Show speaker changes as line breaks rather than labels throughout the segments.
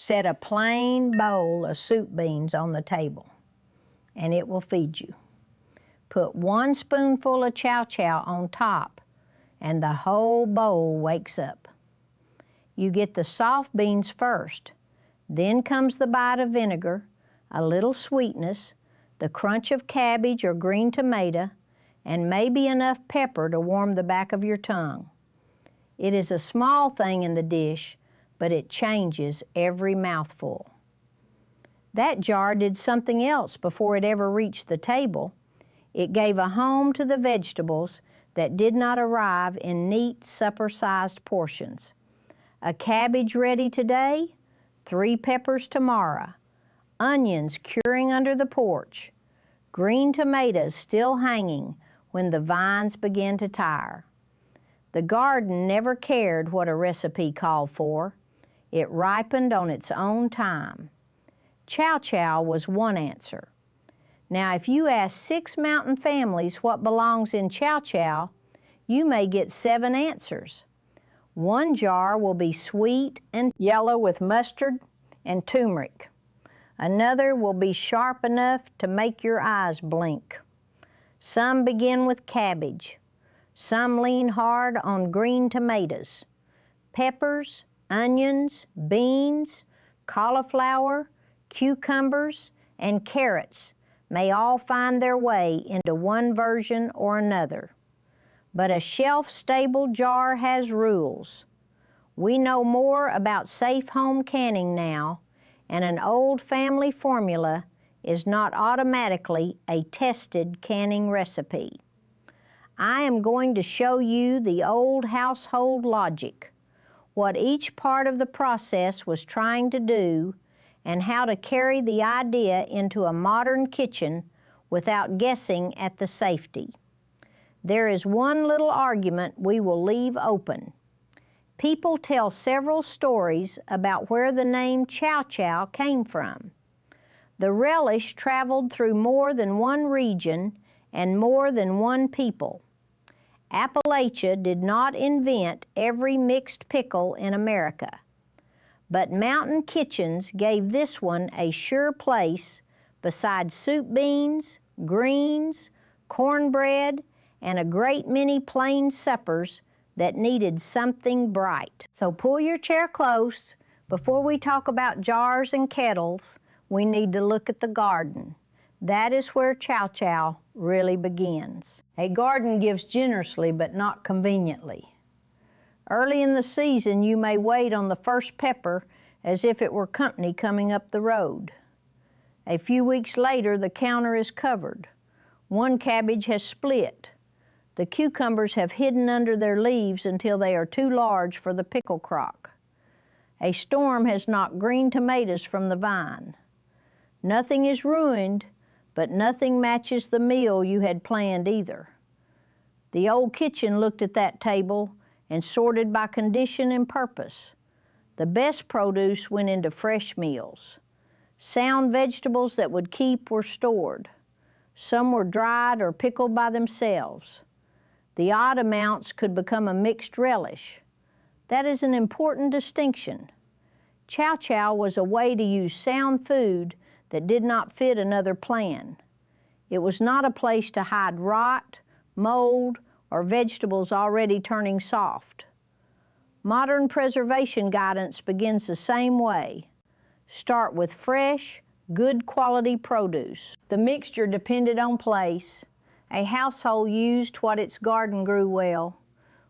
Set a plain bowl of soup beans on the table, and it will feed you. Put 1 spoonful of chow-chow on top, and the whole bowl wakes up. You get the soft beans first, then comes the bite of vinegar, a little sweetness, the crunch of cabbage or green tomato, and maybe enough pepper to warm the back of your tongue. It is a small thing in the dish, but it changes every mouthful. That jar did something else before it ever reached the table. It gave a home to the vegetables that did not arrive in neat supper-sized portions. A cabbage ready today, 3 peppers tomorrow, onions curing under the porch, green tomatoes still hanging when the vines begin to tire. The garden never cared what a recipe called for. It ripened on its own time. Chow-chow was one answer. Now, if you ask 6 mountain families what belongs in chow-chow, you may get 7 answers. One jar will be sweet and yellow with mustard and turmeric. Another will be sharp enough to make your eyes blink. Some begin with cabbage. Some lean hard on green tomatoes. Peppers, onions, beans, cauliflower, cucumbers, and carrots may all find their way into one version or another. But a shelf-stable jar has rules. We know more about safe home canning now, and an old family formula is not automatically a tested canning recipe. I am going to show you the old household logic, what each part of the process was trying to do, and how to carry the idea into a modern kitchen without guessing at the safety. There is one little argument we will leave open. People tell several stories about where the name chow-chow came from. The relish traveled through more than one region and more than one people. Appalachia did not invent every mixed pickle in America, but mountain kitchens gave this one a sure place beside soup beans, greens, cornbread, and a great many plain suppers that needed something bright. So pull your chair close. Before we talk about jars and kettles, we need to look at the garden. That is where chow-chow really begins. A garden gives generously but not conveniently. Early in the season, you may wait on the first pepper as if it were company coming up the road. A few weeks later, the counter is covered. One cabbage has split. The cucumbers have hidden under their leaves until they are too large for the pickle crock. A storm has knocked green tomatoes from the vine. Nothing is ruined, but nothing matches the meal you had planned either. The old kitchen looked at that table and sorted by condition and purpose. The best produce went into fresh meals. Sound vegetables that would keep were stored. Some were dried or pickled by themselves. The odd amounts could become a mixed relish. That is an important distinction. Chow-chow was a way to use sound food that did not fit another plan. It was not a place to hide rot, mold, or vegetables already turning soft. Modern preservation guidance begins the same way. Start with fresh, good quality produce. The mixture depended on place. A household used what its garden grew well,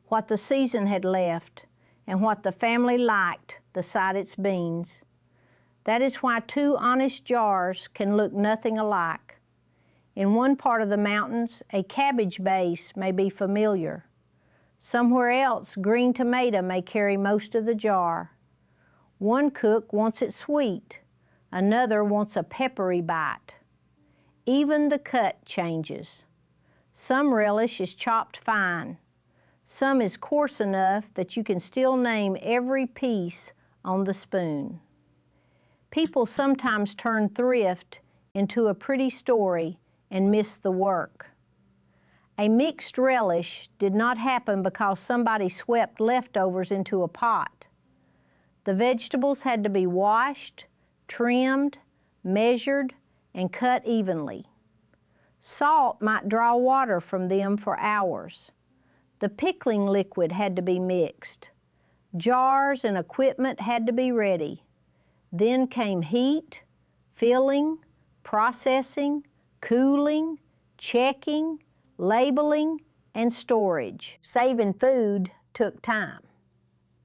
what the season had left, and what the family liked beside its beans. That is why 2 honest jars can look nothing alike. In one part of the mountains, a cabbage base may be familiar. Somewhere else, green tomato may carry most of the jar. One cook wants it sweet, another wants a peppery bite. Even the cut changes. Some relish is chopped fine. Some is coarse enough that you can still name every piece on the spoon. People sometimes turn thrift into a pretty story and miss the work. A mixed relish did not happen because somebody swept leftovers into a pot. The vegetables had to be washed, trimmed, measured, and cut evenly. Salt might draw water from them for hours. The pickling liquid had to be mixed. Jars and equipment had to be ready. Then came heat, filling, processing, cooling, checking, labeling, and storage. Saving food took time.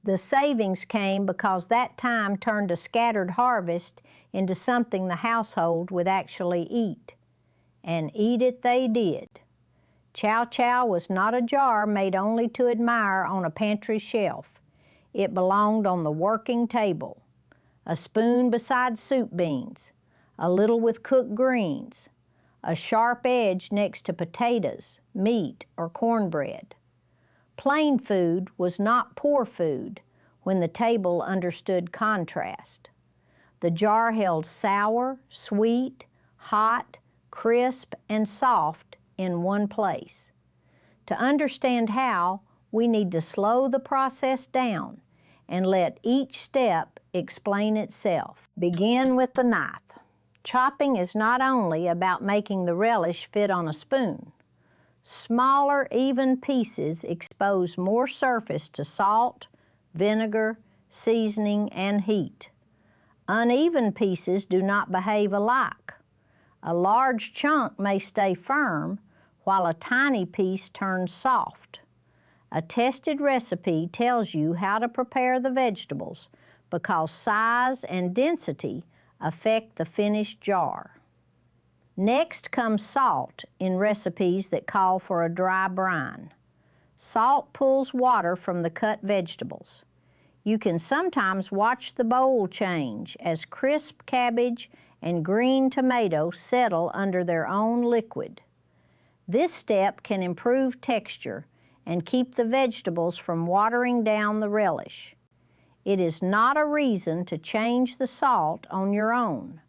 The savings came because that time turned a scattered harvest into something the household would actually eat. And eat it they did. Chow-chow was not a jar made only to admire on a pantry shelf. It belonged on the working table. A spoon beside soup beans, a little with cooked greens, a sharp edge next to potatoes, meat, or cornbread. Plain food was not poor food when the table understood contrast. The jar held sour, sweet, hot, crisp, and soft in one place. To understand how, we need to slow the process down and let each step explain itself. Begin with the knife. Chopping is not only about making the relish fit on a spoon. Smaller, even pieces expose more surface to salt, vinegar, seasoning, and heat. Uneven pieces do not behave alike. A large chunk may stay firm, while a tiny piece turns soft. A tested recipe tells you how to prepare the vegetables because size and density affect the finished jar. Next comes salt in recipes that call for a dry brine. Salt pulls water from the cut vegetables. You can sometimes watch the bowl change as crisp cabbage and green tomato settle under their own liquid. This step can improve texture and keep the vegetables from watering down the relish. It is not a reason to change the salt on your own.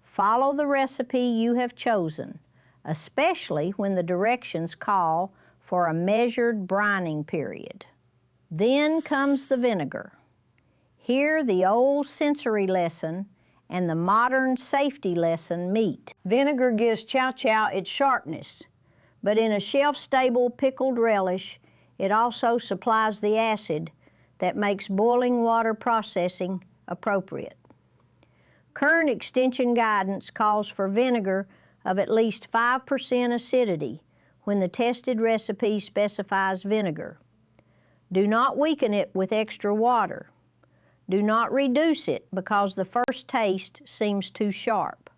Follow the recipe you have chosen, especially when the directions call for a measured brining period. Then comes the vinegar. Here the old sensory lesson and the modern safety lesson meet. Vinegar gives chow-chow its sharpness, but in a shelf-stable pickled relish, it also supplies the acid that makes boiling water processing appropriate. Current extension guidance calls for vinegar of at least 5% acidity when the tested recipe specifies vinegar. Do not weaken it with extra water. Do not reduce it because the first taste seems too sharp.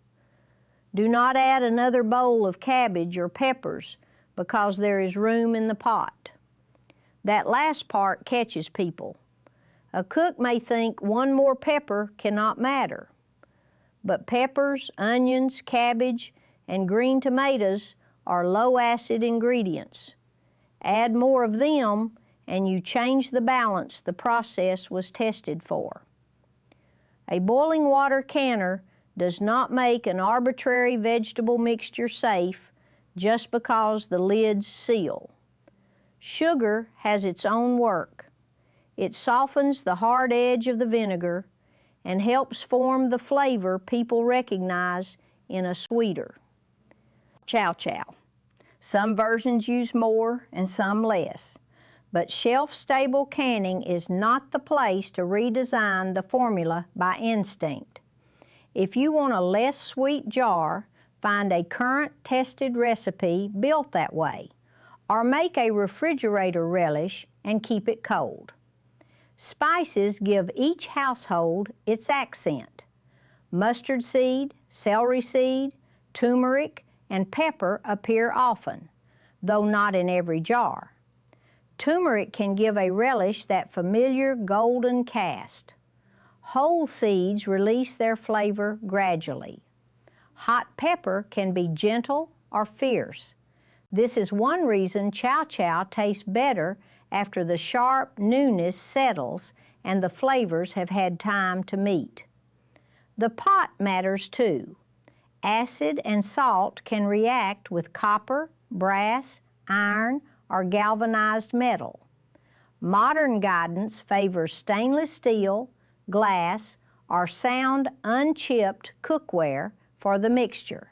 Do not add another bowl of cabbage or peppers because there is room in the pot. That last part catches people. A cook may think one more pepper cannot matter. But peppers, onions, cabbage, and green tomatoes are low-acid ingredients. Add more of them, and you change the balance the process was tested for. A boiling water canner does not make an arbitrary vegetable mixture safe just because the lids seal. Sugar has its own work. It softens the hard edge of the vinegar and helps form the flavor people recognize in a sweeter. Chow-chow. Some versions use more and some less, but shelf-stable canning is not the place to redesign the formula by instinct. If you want a less sweet jar, find a current tested recipe built that way, or make a refrigerator relish and keep it cold. Spices give each household its accent. Mustard seed, celery seed, turmeric, and pepper appear often, though not in every jar. Turmeric can give a relish that familiar golden cast. Whole seeds release their flavor gradually. Hot pepper can be gentle or fierce. This is one reason chow-chow tastes better after the sharp newness settles and the flavors have had time to meet. The pot matters too. Acid and salt can react with copper, brass, iron, or galvanized metal. Modern guidance favors stainless steel, glass, or sound unchipped cookware for the mixture.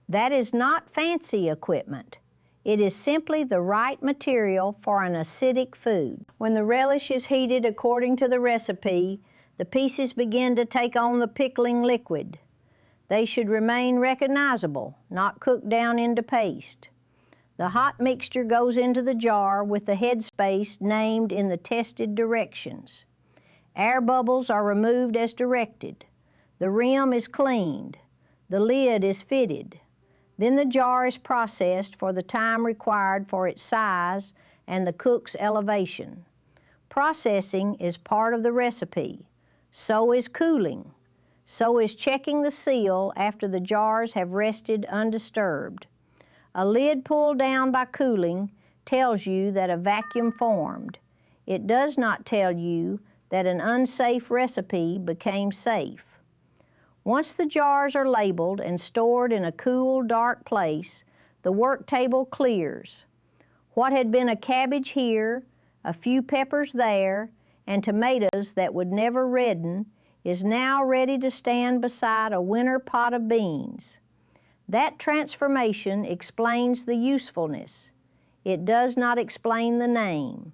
That is not fancy equipment. It is simply the right material for an acidic food. When the relish is heated according to the recipe, the pieces begin to take on the pickling liquid. They should remain recognizable, not cooked down into paste. The hot mixture goes into the jar with the headspace named in the tested directions. Air bubbles are removed as directed. The rim is cleaned. The lid is fitted. Then the jar is processed for the time required for its size and the cook's elevation. Processing is part of the recipe. So is cooling. So is checking the seal after the jars have rested undisturbed. A lid pulled down by cooling tells you that a vacuum formed. It does not tell you that an unsafe recipe became safe. Once the jars are labeled and stored in a cool, dark place, the work table clears. What had been a cabbage here, a few peppers there, and tomatoes that would never redden is now ready to stand beside a winter pot of beans. That transformation explains the usefulness. It does not explain the name.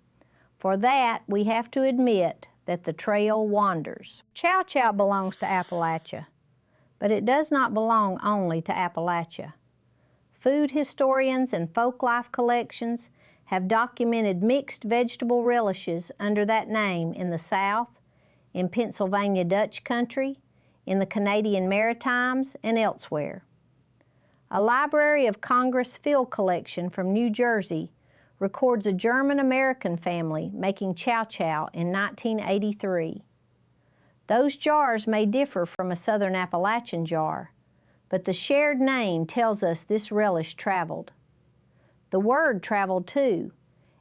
For that, we have to admit that the trail wanders. Chow-chow belongs to Appalachia, but it does not belong only to Appalachia. Food historians and folklife collections have documented mixed vegetable relishes under that name in the South, in Pennsylvania Dutch country, in the Canadian Maritimes, and elsewhere. A Library of Congress field collection from New Jersey records a German-American family making chow-chow in 1983. Those jars may differ from a Southern Appalachian jar, but the shared name tells us this relish traveled. The word traveled too,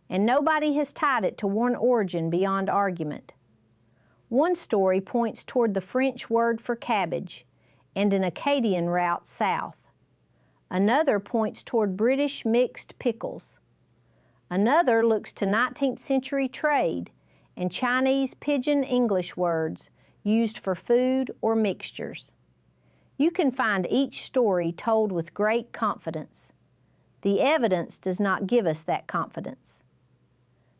and nobody has tied it to one origin beyond argument. One story points toward the French word for cabbage and an Acadian route south. Another points toward British mixed pickles. Another looks to 19th century trade and Chinese pidgin English words used for food or mixtures. You can find each story told with great confidence. The evidence does not give us that confidence.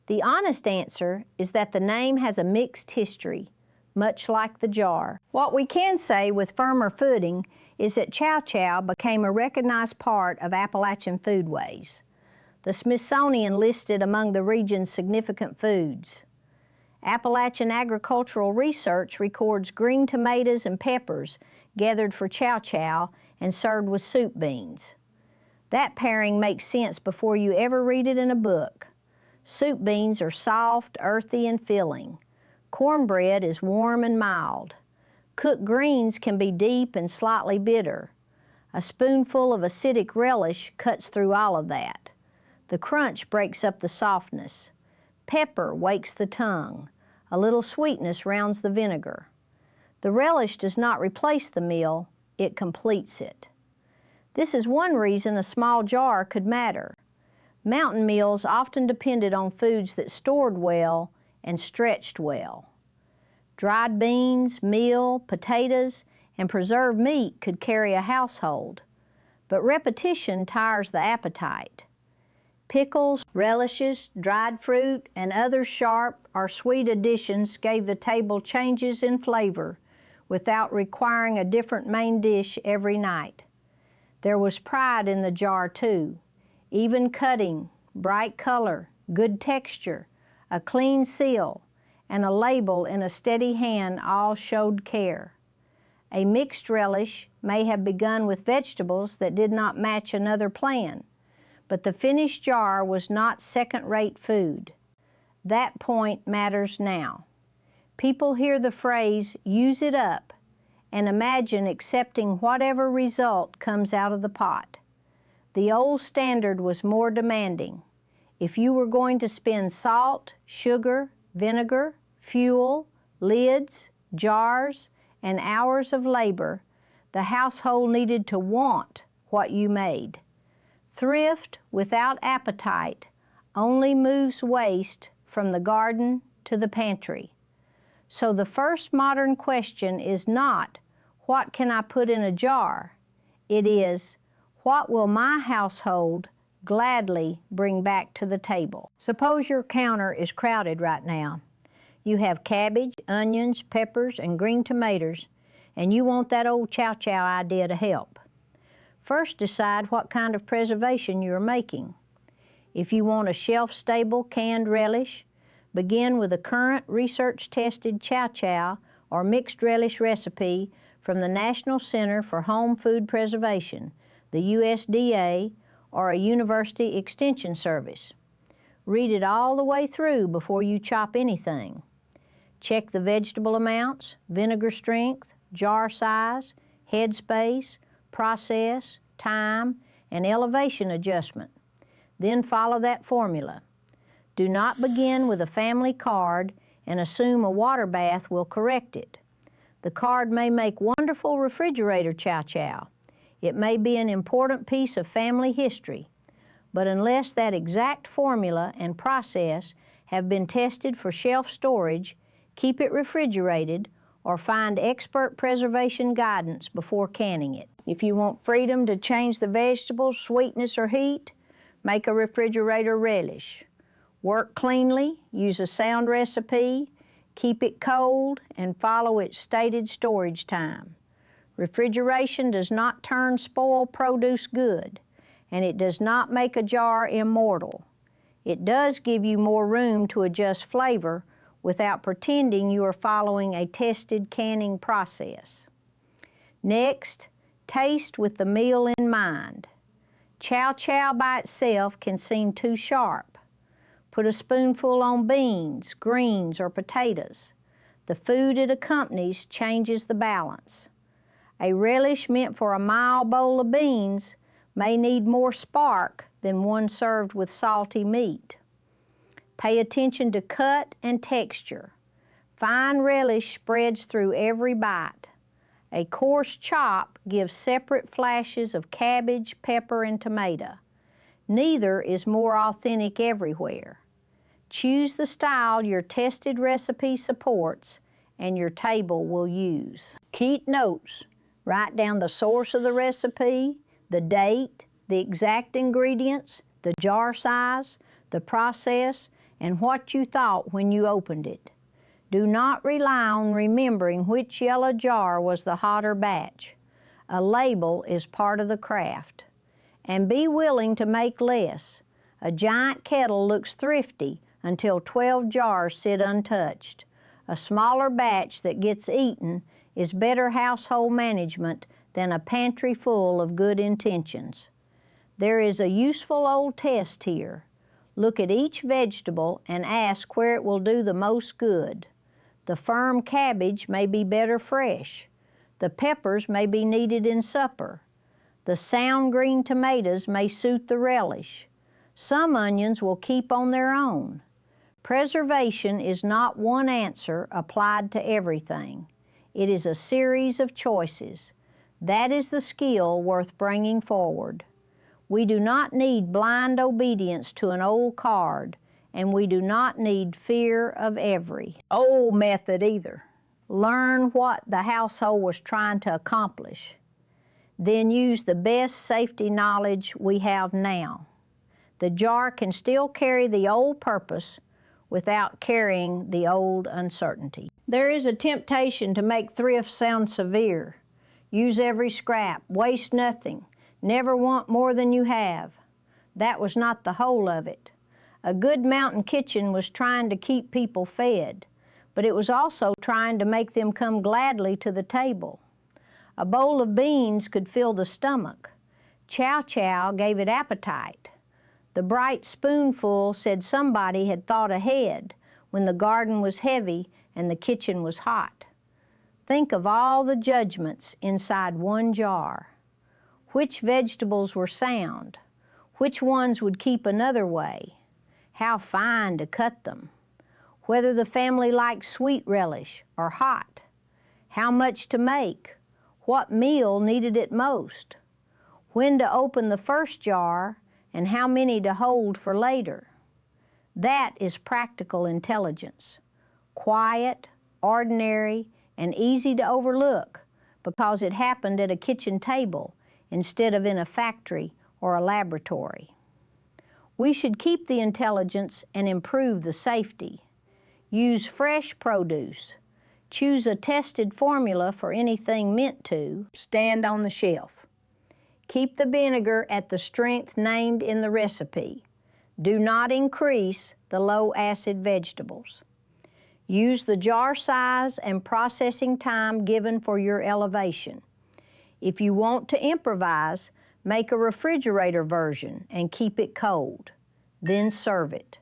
The honest answer is that the name has a mixed history, much like the jar. What we can say with firmer footing is that chow-chow became a recognized part of Appalachian foodways. The Smithsonian listed among the region's significant foods. Appalachian agricultural research records green tomatoes and peppers gathered for chow-chow and served with soup beans. That pairing makes sense before you ever read it in a book. Soup beans are soft, earthy, and filling. Cornbread is warm and mild. Cooked greens can be deep and slightly bitter. A spoonful of acidic relish cuts through all of that. The crunch breaks up the softness. Pepper wakes the tongue. A little sweetness rounds the vinegar. The relish does not replace the meal, it completes it. This is one reason a small jar could matter. Mountain meals often depended on foods that stored well and stretched well. Dried beans, meal, potatoes, and preserved meat could carry a household, but repetition tires the appetite. Pickles, relishes, dried fruit, and other sharp or sweet additions gave the table changes in flavor without requiring a different main dish every night. There was pride in the jar too. Even cutting, bright color, good texture, a clean seal, and a label in a steady hand all showed care. A mixed relish may have begun with vegetables that did not match another plan, but the finished jar was not second-rate food. That point matters now. People hear the phrase, "use it up," and imagine accepting whatever result comes out of the pot. The old standard was more demanding. If you were going to spend salt, sugar, vinegar, fuel, lids, jars, and hours of labor, the household needed to want what you made. Thrift without appetite only moves waste from the garden to the pantry. So the first modern question is not, what can I put in a jar? It is, what will my household gladly bring back to the table? Suppose your counter is crowded right now. You have cabbage, onions, peppers, and green tomatoes, and you want that old chow-chow idea to help. First, decide what kind of preservation you are making. If you want a shelf-stable canned relish, begin with a current research-tested chow-chow or mixed relish recipe from the National Center for Home Food Preservation, the USDA, or a university extension service. Read it all the way through before you chop anything. Check the vegetable amounts, vinegar strength, jar size, headspace, process, time, and elevation adjustment. Then follow that formula. Do not begin with a family card and assume a water bath will correct it. The card may make wonderful refrigerator chow-chow. It may be an important piece of family history, but unless that exact formula and process have been tested for shelf storage, keep it refrigerated or find expert preservation guidance before canning it. If you want freedom to change the vegetables' sweetness or heat, make a refrigerator relish. Work cleanly, use a sound recipe, keep it cold, and follow its stated storage time. Refrigeration does not turn spoiled produce good, and it does not make a jar immortal. It does give you more room to adjust flavor without pretending you are following a tested canning process. Next, taste with the meal in mind. Chow-chow by itself can seem too sharp. Put a spoonful on beans, greens, or potatoes. The food it accompanies changes the balance. A relish meant for a mild bowl of beans may need more spark than one served with salty meat. Pay attention to cut and texture. Fine relish spreads through every bite. A coarse chop gives separate flashes of cabbage, pepper, and tomato. Neither is more authentic everywhere. Choose the style your tested recipe supports and your table will use. Keep notes. Write down the source of the recipe, the date, the exact ingredients, the jar size, the process, and what you thought when you opened it. Do not rely on remembering which yellow jar was the hotter batch. A label is part of the craft. And be willing to make less. A giant kettle looks thrifty until 12 jars sit untouched. A smaller batch that gets eaten is better household management than a pantry full of good intentions. There is a useful old test here. Look at each vegetable and ask where it will do the most good. The firm cabbage may be better fresh. The peppers may be needed in supper. The sound green tomatoes may suit the relish. Some onions will keep on their own. Preservation is not one answer applied to everything. It is a series of choices. That is the skill worth bringing forward. We do not need blind obedience to an old card, and we do not need fear of every old method either. Learn what the household was trying to accomplish. Then use the best safety knowledge we have now. The jar can still carry the old purpose without carrying the old uncertainty. There is a temptation to make thrift sound severe. Use every scrap, waste nothing, never want more than you have. That was not the whole of it. A good mountain kitchen was trying to keep people fed, but it was also trying to make them come gladly to the table. A bowl of beans could fill the stomach. Chow-chow gave it appetite. The bright spoonful said somebody had thought ahead when the garden was heavy and the kitchen was hot. Think of all the judgments inside one jar. Which vegetables were sound? Which ones would keep another way? How fine to cut them? Whether the family liked sweet relish or hot? How much to make? What meal needed it most? When to open the first jar and how many to hold for later? That is practical intelligence. Quiet, ordinary, and easy to overlook because it happened at a kitchen table instead of in a factory or a laboratory. We should keep the intelligence and improve the safety. Use fresh produce. Choose a tested formula for anything meant to stand on the shelf. Keep the vinegar at the strength named in the recipe. Do not increase the low-acid vegetables. Use the jar size and processing time given for your elevation. If you want to improvise, make a refrigerator version and keep it cold. Then serve it.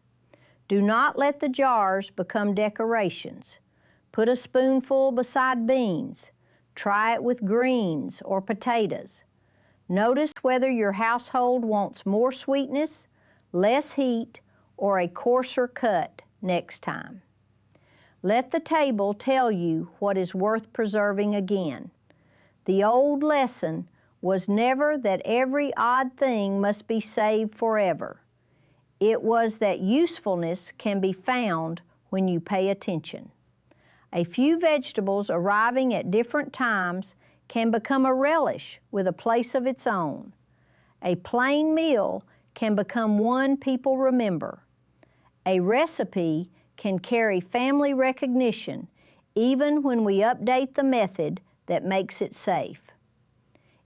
Do not let the jars become decorations. Put a spoonful beside beans. Try it with greens or potatoes. Notice whether your household wants more sweetness, less heat, or a coarser cut next time. Let the table tell you what is worth preserving again. The old lesson was never that every odd thing must be saved forever. It was that usefulness can be found when you pay attention. A few vegetables arriving at different times can become a relish with a place of its own. A plain meal can become one people remember. A recipe can carry family recognition even when we update the method that makes it safe.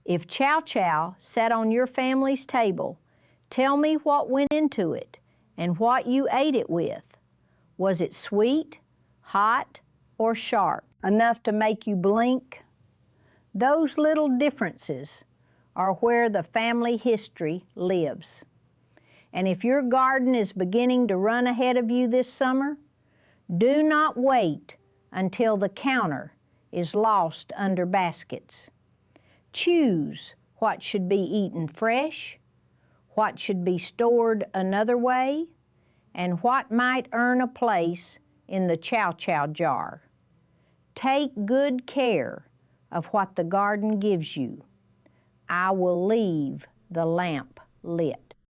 If chow-chow sat on your family's table, tell me what went into it and what you ate it with. Was it sweet, hot, or sharp? Enough to make you blink? Those little differences are where the family history lives. And if your garden is beginning to run ahead of you this summer, do not wait until the counter is lost under baskets. Choose what should be eaten fresh, what should be stored another way, and what might earn a place in the chow-chow jar. Take good care of what the garden gives you. I will leave the lamp lit.